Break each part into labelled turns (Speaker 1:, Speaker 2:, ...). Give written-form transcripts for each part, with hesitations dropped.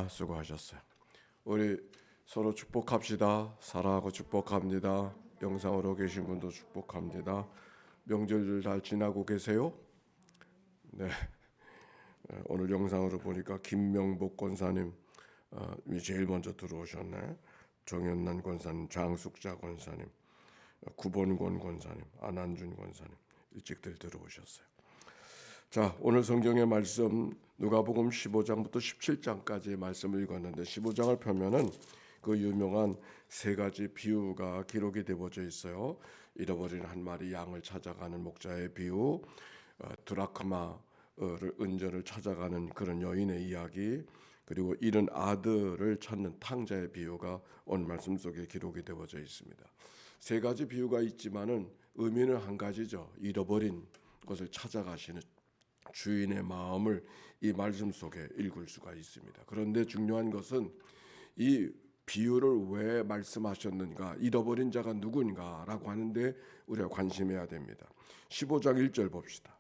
Speaker 1: 수고하셨어요. 우리 서로 축복합시다. 사랑하고 축복합니다. 영상으로 계신 분도 축복합니다. 명절들 잘 지나고 계세요? 네. 오늘 영상으로 보니까 김명복 권사님 제일 먼저 들어오셨네. 정연난 권사님, 장숙자 권사님, 구본권 권사님, 안한준 권사님 일찍들 들어오셨어요. 자, 오늘 성경의 말씀 누가복음 15장부터 17장까지의 말씀을 읽었는데 15장을 펴면은 그 유명한 세 가지 비유가 기록이 되어져 있어요. 잃어버린 한 마리 양을 찾아가는 목자의 비유, 드라크마를 은전을 찾아가는 그런 여인의 이야기, 그리고 잃은 아들을 찾는 탕자의 비유가 오늘 말씀 속에 기록이 되어져 있습니다. 세 가지 비유가 있지만은 의미는 한 가지죠. 잃어버린 것을 찾아가시는 주인의 마음을 이 말씀 속에 읽을 수가 있습니다. 그런데 중요한 것은 이 비유를 왜 말씀하셨는가, 잃어버린 자가 누군가라고 하는데 우리가 관심해야 됩니다. 15장 1절 봅시다.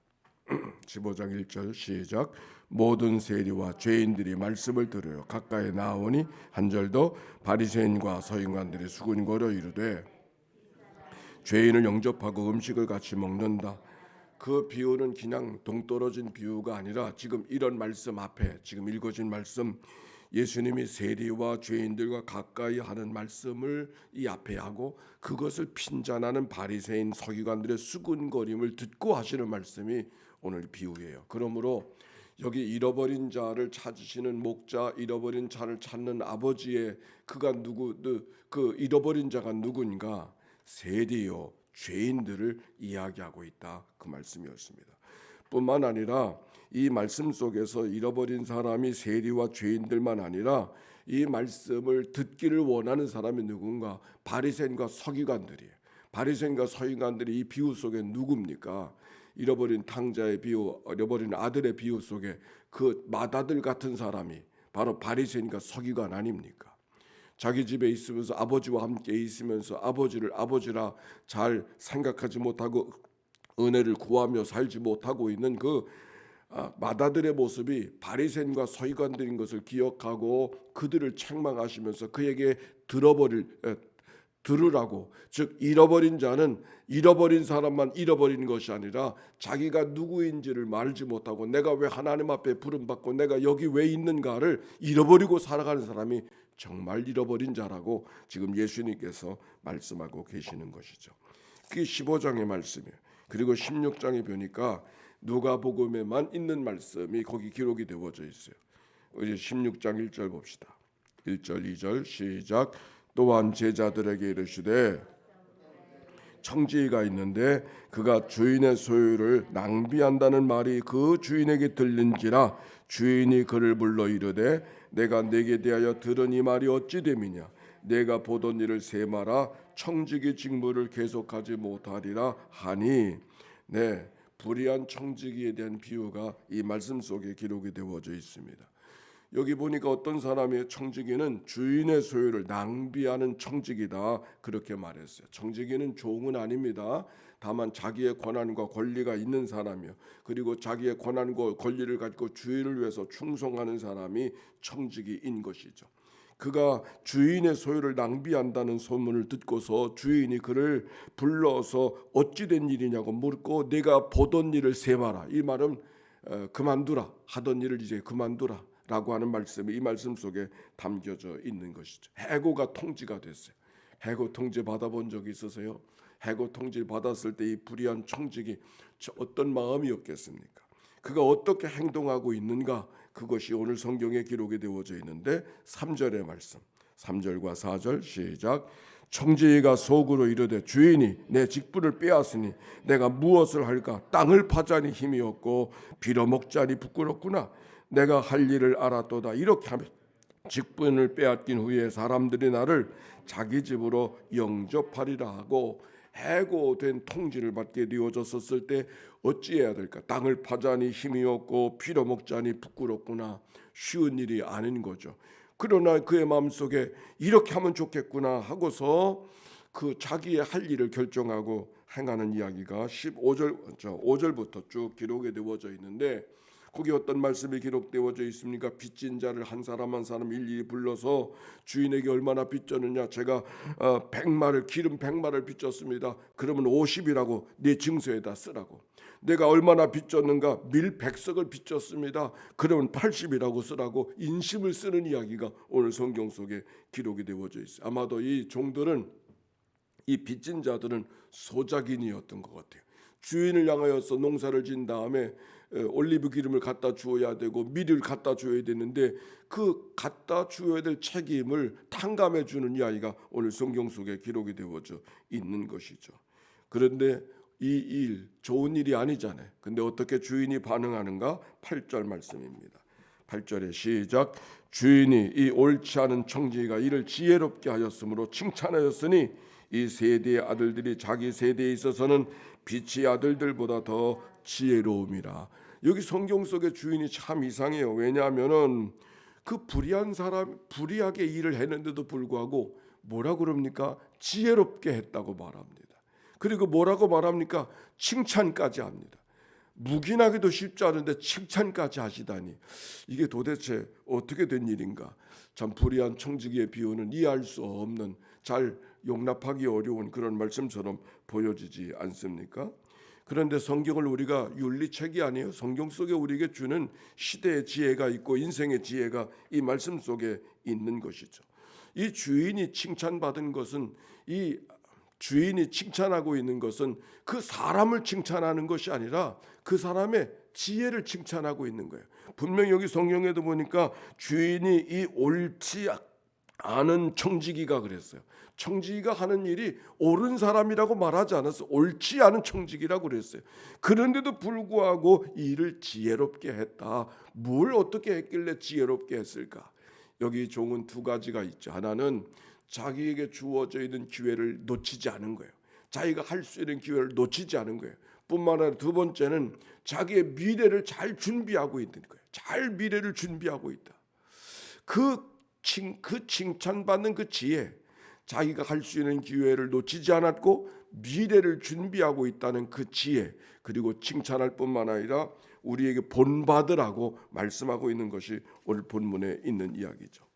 Speaker 1: 15장 1절 시작. 모든 세리와 죄인들이 말씀을 들으려 가까이 나오니 한 절도 바리새인과 서인관들이 수군거려 이르되 죄인을 영접하고 음식을 같이 먹는다. 그 비유는 그냥 동떨어진 비유가 아니라 지금 이런 말씀 앞에 지금 읽어진 말씀, 예수님이 세리와 죄인들과 가까이 하는 말씀을 이 앞에 하고 그것을 핀잔하는 바리새인 서기관들의 수군거림을 듣고 하시는 말씀이 오늘 비유예요. 그러므로 여기 잃어버린 자를 찾으시는 목자, 잃어버린 자를 찾는 아버지의 그가 그 잃어버린 자가 누군가, 세리요 죄인들을 이야기하고 있다, 그 말씀이었습니다. 뿐만 아니라 이 말씀 속에서 잃어버린 사람이 세리와 죄인들만 아니라 이 말씀을 듣기를 원하는 사람이 누군가, 바리새인과 서기관들이에요. 바리새인과 서기관들이 이 비유 속에 누굽니까? 잃어버린 탕자의 비유, 잃어버린 아들의 비유 속에 그 맏아들 같은 사람이 바로 바리새인과 서기관 아닙니까? 자기 집에 있으면서 아버지와 함께 있으면서 아버지를 아버지라 잘 생각하지 못하고 은혜를 구하며 살지 못하고 있는 그 맏아들의 모습이 바리새인과 서기관들인 것을 기억하고 그들을 책망하시면서 그에게 들으라고, 즉 잃어버린 자는 잃어버린 사람만 잃어버린 것이 아니라 자기가 누구인지를 말지 못하고 내가 왜 하나님 앞에 부름받고 내가 여기 왜 있는가를 잃어버리고 살아가는 사람이 정말 잃어버린 자라고 지금 예수님께서 말씀하고 계시는 것이죠. 그게 15장의 말씀이에요. 그리고 16장에 보니까 누가복음에만 있는 말씀이 거기 기록이 되어져 있어요. 이제 16장 1절 봅시다. 1절 2절 시작. 또한 제자들에게 이르시되 청지기가 있는데 그가 주인의 소유를 낭비한다는 말이 그 주인에게 들린지라 주인이 그를 불러 이르되 내가 네게 대하여 들은 이 말이 어찌 됨이냐. 내가 보던 일을 세마라 청지기 직무를 계속하지 못하리라 하니, 네, 불의한 청지기에 대한 비유가 이 말씀 속에 기록이 되어져 있습니다. 여기 보니까 어떤 사람이 청지기는 주인의 소유를 낭비하는 청지기다, 그렇게 말했어요. 청지기는 종은 아닙니다. 다만 자기의 권한과 권리가 있는 사람이요, 그리고 자기의 권한과 권리를 가지고 주인을 위해서 충성하는 사람이 청지기인 것이죠. 그가 주인의 소유를 낭비한다는 소문을 듣고서 주인이 그를 불러서 어찌 된 일이냐고 묻고 내가 보던 일을 세마라, 이 말은 그만두라, 하던 일을 이제 그만두라 라고 하는 말씀이 이 말씀 속에 담겨져 있는 것이죠. 해고가 통지가 됐어요. 해고 통지 받아본 적이 있으세요? 해고 통지 받았을 때 이 불의한 청직이 어떤 마음이었겠습니까? 그가 어떻게 행동하고 있는가, 그것이 오늘 성경에 기록이 되어져 있는데 3절의 말씀, 3절과 4절 시작. 청지기가 속으로 이르되 주인이 내 직분을 빼앗으니 내가 무엇을 할까? 땅을 파자니 힘이 없고 빌어먹자니 부끄럽구나. 내가 할 일을 알았도다. 이렇게 하면 직분을 빼앗긴 후에 사람들이 나를 자기 집으로 영접하리라 하고, 해고된 통지를 받게 되어졌었을 때 어찌해야 될까? 땅을 파자니 힘이 없고 빌어먹자니 부끄럽구나. 쉬운 일이 아닌 거죠. 그러나 그의 마음속에 이렇게 하면 좋겠구나 하고서 그 자기의 할 일을 결정하고 행하는 이야기가 5절부터 쭉 기록이 되어져 있는데, 거기 어떤 말씀이 기록되어져 있습니까? 빚진 자를 한 사람 한 사람 일일이 불러서 주인에게 얼마나 빚졌느냐, 제가 100마를 기름 100마를 빚졌습니다. 그러면 50이라고 네 증서에다 쓰라고. 내가 얼마나 빚졌는가, 밀 100석을 빚졌습니다. 그러면 80이라고 쓰라고 인심을 쓰는 이야기가 오늘 성경 속에 기록이 되어져 있어요. 아마도 이 종들은, 이 빚진 자들은 소작인이었던 것 같아요. 주인을 향하여서 농사를 진 다음에 올리브 기름을 갖다 주어야 되고 밀을 갖다 줘야 되는데 그 갖다 주어야 될 책임을 탕감해 주는 이야기가 오늘 성경 속에 기록이 되어져 있는 것이죠. 그런데 이 일 좋은 일이 아니잖아요. 근데 어떻게 주인이 반응하는가? 8절 말씀입니다. 8절에 시작. 주인이 이 옳지 않은 청지기가 이를 지혜롭게 하였으므로 칭찬하였으니 이 세대의 아들들이 자기 세대에 있어서는 빛의 아들들보다 더 지혜로움이라. 여기 성경 속의 주인이 참 이상해요. 왜냐하면은 그 불의한 사람, 불의하게 일을 했는데도 불구하고 뭐라 그럽니까? 지혜롭게 했다고 말합니다. 그리고 뭐라고 말합니까? 칭찬까지 합니다. 묵인하기도 쉽지 않은데 칭찬까지 하시다니, 이게 도대체 어떻게 된 일인가? 참 불의한 청지기의 비유는 이해할 수 없는, 잘 용납하기 어려운 그런 말씀처럼 보여지지 않습니까? 그런데 성경을 우리가 윤리책이 아니에요. 성경 속에 우리에게 주는 시대의 지혜가 있고 인생의 지혜가 이 말씀 속에 있는 것이죠. 이 주인이 칭찬받은 것은, 이 주인이 칭찬하고 있는 것은 그 사람을 칭찬하는 것이 아니라 그 사람의 지혜를 칭찬하고 있는 거예요. 분명히 여기 성경에도 보니까 주인이 이 옳지 않은 청지기가 그랬어요. 청지기가 하는 일이 옳은 사람이라고 말하지 않았어요. 옳지 않은 청지기라고 그랬어요. 그런데도 불구하고 일을 지혜롭게 했다. 뭘 어떻게 했길래 지혜롭게 했을까? 여기 종은 두 가지가 있죠. 하나는 자기에게 주어져 있는 기회를 놓치지 않은 거예요. 자기가 할 수 있는 기회를 놓치지 않은 거예요. 뿐만 아니라 두 번째는 자기의 미래를 잘 준비하고 있는 거예요. 잘 미래를 준비하고 있다. 그 칭찬받는 그 지혜, 자기가 할 수 있는 기회를 놓치지 않았고 미래를 준비하고 있다는 그 지혜, 그리고 칭찬할 뿐만 아니라 우리에게 본받으라고 말씀하고 있는 것이 오늘 본문에 있는 이야기죠.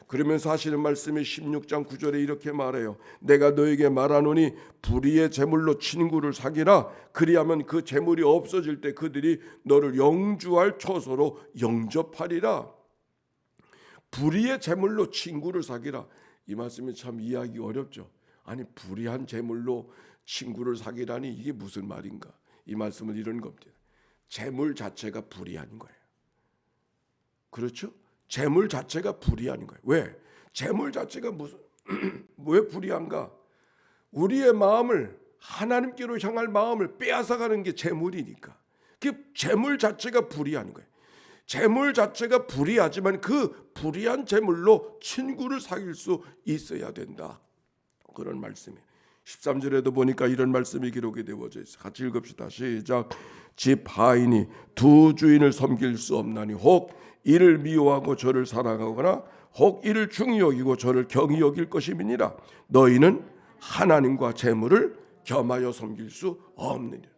Speaker 1: 그러면서 하시는 말씀이 16장 9절에 이렇게 말해요. 내가 너에게 말하노니 불의의 재물로 친구를 사귀라. 그리하면 그 재물이 없어질 때 그들이 너를 영주할 처소로 영접하리라. 불의의 재물로 친구를 사귀라. 이 말씀이 참 이해하기 어렵죠. 아니, 불의한 재물로 친구를 사귀라니 이게 무슨 말인가? 이 말씀은 이런 겁니다. 재물 자체가 불의한 거예요. 그렇죠? 재물 자체가 불의한 거예요. 왜? 재물 자체가 무슨 왜 불의한가? 우리의 마음을, 하나님께로 향할 마음을 빼앗아가는 게 재물이니까. 그 재물 자체가 불의한 거예요. 재물 자체가 불의하지만 그 불의한 재물로 친구를 사귈 수 있어야 된다. 그런 말씀이에요. 13절에도 보니까 이런 말씀이 기록이 되어져 있어요. 같이 읽읍시다. 시작. 집 하인이 두 주인을 섬길 수 없나니 혹 이를 미워하고 저를 사랑하거나 혹 이를 중히 여기고 저를 경히 여길 것임이니라. 너희는 하나님과 재물을 겸하여 섬길 수 없느니라.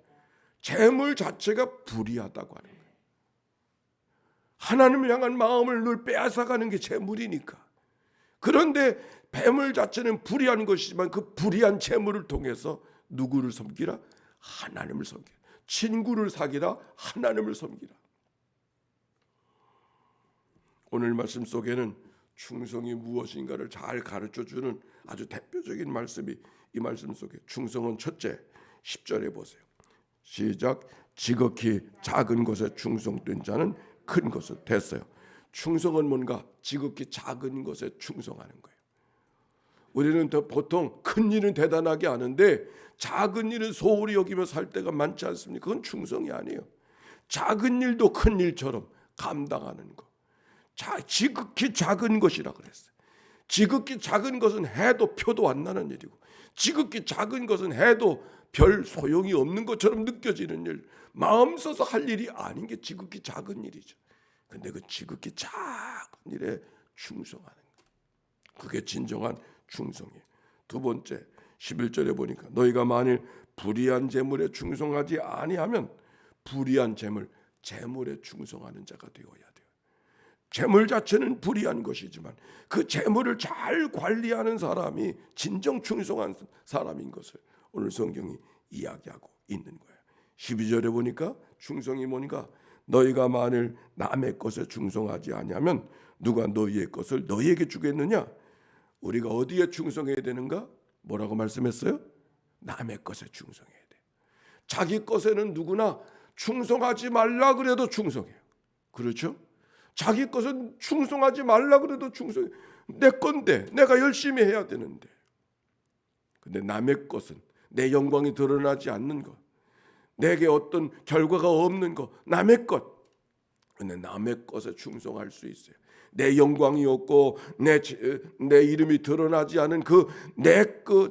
Speaker 1: 재물 자체가 불의하다고 하는 거예요. 하나님을 향한 마음을 늘 빼앗아가는 게 재물이니까. 그런데 뱀물 자체는 불의한 것이지만 그 불의한 재물을 통해서 누구를 섬기라? 하나님을 섬기라. 친구를 사귀라. 하나님을 섬기라. 오늘 말씀 속에는 충성이 무엇인가를 잘 가르쳐주는 아주 대표적인 말씀이 이 말씀 속에, 충성은 첫째 10절에 보세요. 시작. 지극히 작은 것에 충성된 자는 큰 것을 됐어요. 충성은 뭔가? 지극히 작은 것에 충성하는 거예요. 우리는 보통 큰 일은 대단하게 하는데 작은 일은 소홀히 여기며 살 때가 많지 않습니까? 그건 충성이 아니에요. 작은 일도 큰 일처럼 감당하는 거. 지극히 작은 것이라 그랬어요. 지극히 작은 것은 해도 표도 안 나는 일이고, 지극히 작은 것은 해도 별 소용이 없는 것처럼 느껴지는 일, 마음 써서 할 일이 아닌 게 지극히 작은 일이죠. 근데 그 지극히 작은 일에 충성하는 거, 그게 진정한 충성이에요. 두 번째 11절에 보니까 너희가 만일 불의한 재물에 충성하지 아니하면 불의한 재물, 재물에 충성하는 자가 되어야 돼요. 재물 자체는 불의한 것이지만 그 재물을 잘 관리하는 사람이 진정 충성한 사람인 것을 오늘 성경이 이야기하고 있는 거예요. 12절에 보니까 충성이 뭐니까 너희가 만일 남의 것에 충성하지 아니하면 누가 너희의 것을 너희에게 주겠느냐? 우리가 어디에 충성해야 되는가? 뭐라고 말씀했어요? 남의 것에 충성해야 돼. 자기 것에는 누구나 충성하지 말라 그래도 충성해요. 그렇죠? 자기 것은 충성하지 말라 그래도 충성해. 내 건데 내가 열심히 해야 되는데. 근데 남의 것은 내 영광이 드러나지 않는 것, 내게 어떤 결과가 없는 것, 남의 것. 근데 남의 것에 충성할 수 있어요. 내 영광이 없고 내 이름이 드러나지 않은 그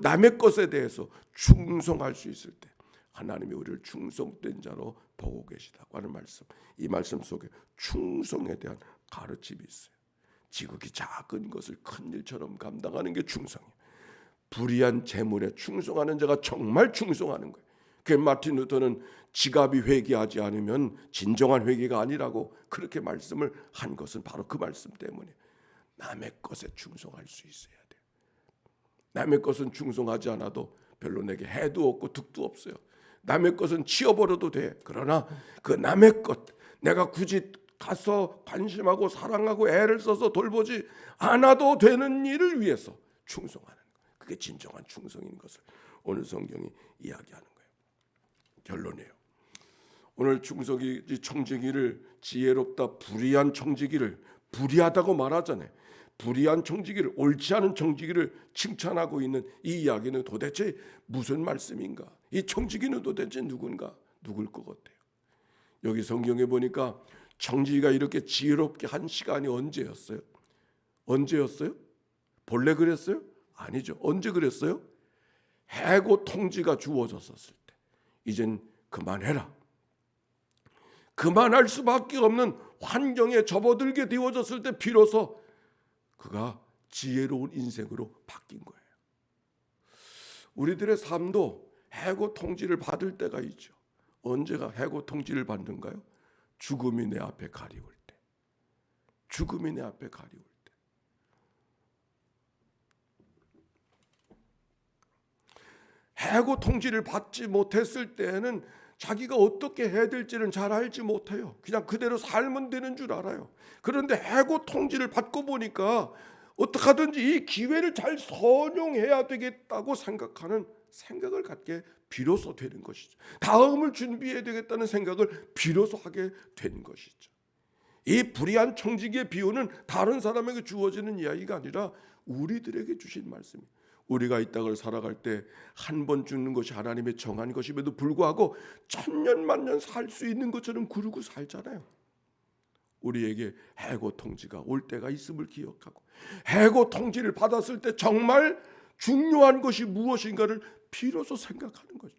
Speaker 1: 남의 것에 대해서 충성할 수 있을 때 하나님이 우리를 충성된 자로 보고 계시다고 하는 말씀. 이 말씀 속에 충성에 대한 가르침이 있어요. 지극히 작은 것을 큰 일처럼 감당하는 게 충성이에요. 불의한 재물에 충성하는 자가 정말 충성하는 거예요. 그 마틴 루터는 지갑이 회개하지 않으면 진정한 회개가 아니라고 그렇게 말씀을 한 것은 바로 그 말씀 때문에 남의 것에 충성할 수 있어야 돼요. 남의 것은 충성하지 않아도 별로 내게 해도 없고 득도 없어요. 남의 것은 치워버려도 돼. 그러나 그 남의 것 내가 굳이 가서 관심하고 사랑하고 애를 써서 돌보지 않아도 되는 일을 위해서 충성하는 것. 그게 진정한 충성인 것을 오늘 성경이 이야기하는 거예요. 결론이에요. 오늘 청지기를 지혜롭다 불의한 청지기를 불의하다고 말하잖아요. 불의한 청지기를 옳지 않은 청지기를 칭찬하고 있는 이 이야기는 도대체 무슨 말씀인가? 이 청지기는 도대체 누군가? 누굴 것 같아요? 여기 성경에 보니까 청지기가 이렇게 지혜롭게 한 시간이 언제였어요? 언제였어요? 본래 그랬어요? 아니죠. 언제 그랬어요? 해고 통지가 주어졌었을 때. 이젠 그만해라. 그만할 수밖에 없는 환경에 접어들게 되어졌을 때 비로소 그가 지혜로운 인생으로 바뀐 거예요. 우리들의 삶도 해고 통지를 받을 때가 있죠. 언제가 해고 통지를 받는가요? 죽음이 내 앞에 가리울 때. 죽음이 내 앞에 가리울 때. 해고 통지를 받지 못했을 때에는 자기가 어떻게 해야 될지는 잘 알지 못해요. 그냥 그대로 살면 되는 줄 알아요. 그런데 해고 통지를 받고 보니까 어떻게든지 이 기회를 잘 선용해야 되겠다고 생각하는 생각을 갖게 비로소 되는 것이죠. 다음을 준비해야 되겠다는 생각을 비로소 하게 된 것이죠. 이 불의한 청지기의 비유는 다른 사람에게 주어지는 이야기가 아니라 우리들에게 주신 말씀이에요. 우리가 이 땅을 살아갈 때 한 번 죽는 것이 하나님의 정한 것임에도 불구하고 천년 만년 살 수 있는 것처럼 그러고 살잖아요. 우리에게 해고 통지가 올 때가 있음을 기억하고 해고 통지를 받았을 때 정말 중요한 것이 무엇인가를 비로소 생각하는 거죠.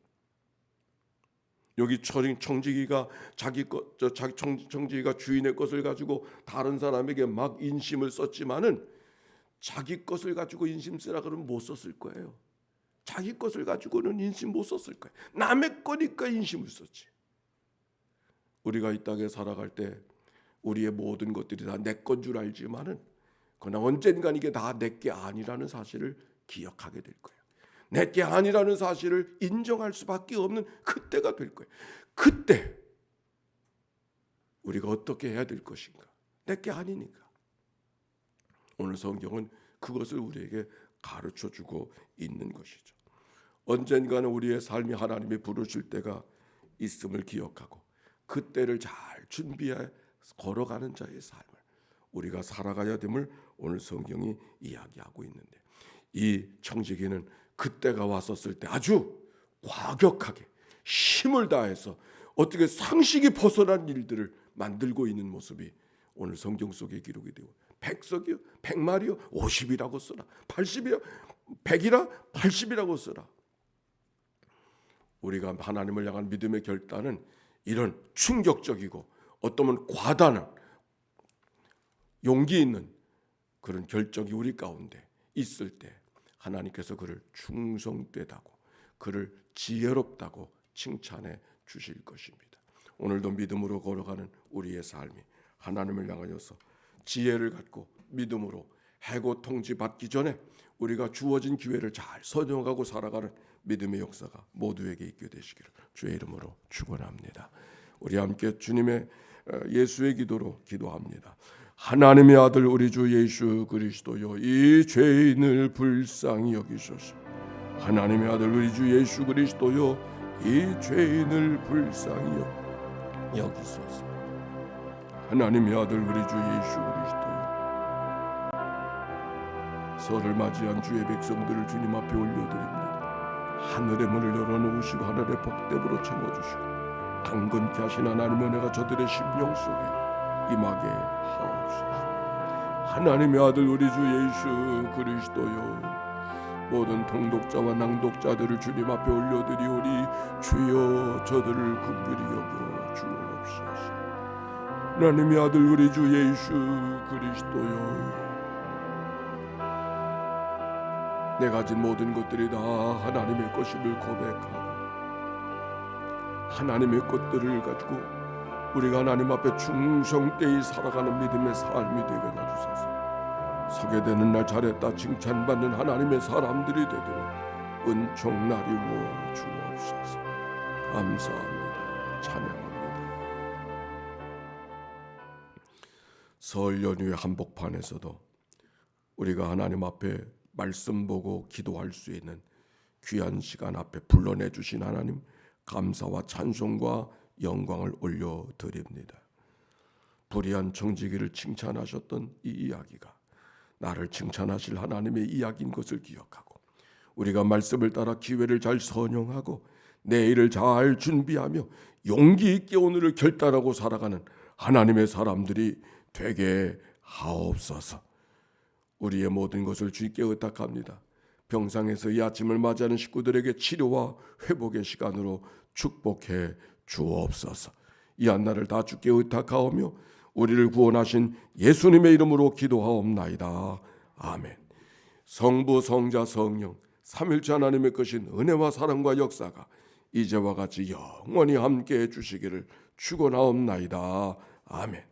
Speaker 1: 여기 청지기가 청지기가 주인의 것을 가지고 다른 사람에게 막 인심을 썼지만은 자기 것을 가지고 인심 쓰라 그러면 못 썼을 거예요. 자기 것을 가지고는 인심 못 썼을 거예요. 남의 거니까 인심을 썼지. 우리가 이 땅에 살아갈 때 우리의 모든 것들이 다 내 건 줄 알지만은 그러나 언젠간 이게 다 내 게 아니라는 사실을 기억하게 될 거예요. 내 게 아니라는 사실을 인정할 수밖에 없는 그때가 될 거예요. 그때 우리가 어떻게 해야 될 것인가? 내 게 아니니까. 오늘 성경은 그것을 우리에게 가르쳐주고 있는 것이죠. 언젠가는 우리의 삶이 하나님이 부르실 때가 있음을 기억하고 그때를 잘 준비해 걸어가는 자의 삶을 우리가 살아가야 됨을 오늘 성경이 이야기하고 있는데 이 청지기는 그때가 왔었을 때 아주 과격하게 힘을 다해서 어떻게 상식이 벗어난 일들을 만들고 있는 모습이 오늘 성경 속에 기록이 되고 100석이요? 100마리요? 50이라고 써라. 80이요? 100이라? 80이라고 써라. 우리가 하나님을 향한 믿음의 결단은 이런 충격적이고 어떠면 과다한 용기 있는 그런 결정이 우리 가운데 있을 때 하나님께서 그를 충성되다고 그를 지혜롭다고 칭찬해 주실 것입니다. 오늘도 믿음으로 걸어가는 우리의 삶이 하나님을 향하여서 지혜를 갖고 믿음으로 해고 통치 받기 전에 우리가 주어진 기회를 잘 선용하고 살아가는 믿음의 역사가 모두에게 있게 되시기를 주의 이름으로 축원합니다. 우리 함께 주님의 예수의 기도로 기도합니다. 하나님의 아들 우리 주 예수 그리스도여, 이 죄인을 불쌍히 여기소서. 하나님의 아들 우리 주 예수 그리스도여, 이 죄인을 불쌍히 여기소서. 하나님의 아들 우리 주 예수 그리스도여, 설을 맞이한 주의 백성들을 주님 앞에 올려드립니다. 하늘의 문을 열어놓으시고 하늘의 복대으로 채워주시고 강건케 하신 하나님의 은혜가 저들의 심령 속에 임하게 하옵소서. 하나님의 아들 우리 주 예수 그리스도여, 모든 통독자와 낭독자들을 주님 앞에 올려드리오니 주여 저들을 긍휼히 여겨 주옵소서. 하나님의 아들 우리 주 예수 그리스도여, 내 가진 모든 것들이 다 하나님의 것임을 고백하고 하나님의 것들을 가지고 우리가 하나님 앞에 충성되이 살아가는 믿음의 삶이 되게 해주소서. 서게 되는 날 잘했다 칭찬받는 하나님의 사람들이 되도록 은총 나리워 주옵소서. 감사합니다. 찬양합니다. 설 연휴의 한복판에서도 우리가 하나님 앞에 말씀 보고 기도할 수 있는 귀한 시간 앞에 불러내 주신 하나님, 감사와 찬송과 영광을 올려드립니다. 불의한 청지기를 칭찬하셨던 이 이야기가 나를 칭찬하실 하나님의 이야기인 것을 기억하고 우리가 말씀을 따라 기회를 잘 선용하고 내일을 잘 준비하며 용기 있게 오늘을 결단하고 살아가는 하나님의 사람들이 되게 하옵소서. 우리의 모든 것을 주께 의탁합니다. 병상에서 이 아침을 맞이하는 식구들에게 치료와 회복의 시간으로 축복해 주옵소서. 이 한날을 다 주께 의탁하오며 우리를 구원하신 예수님의 이름으로 기도하옵나이다. 아멘. 성부 성자 성령 삼일체 하나님의 크신 은혜와 사랑과 역사가 이제와 같이 영원히 함께해 주시기를 축원하옵나이다. 아멘.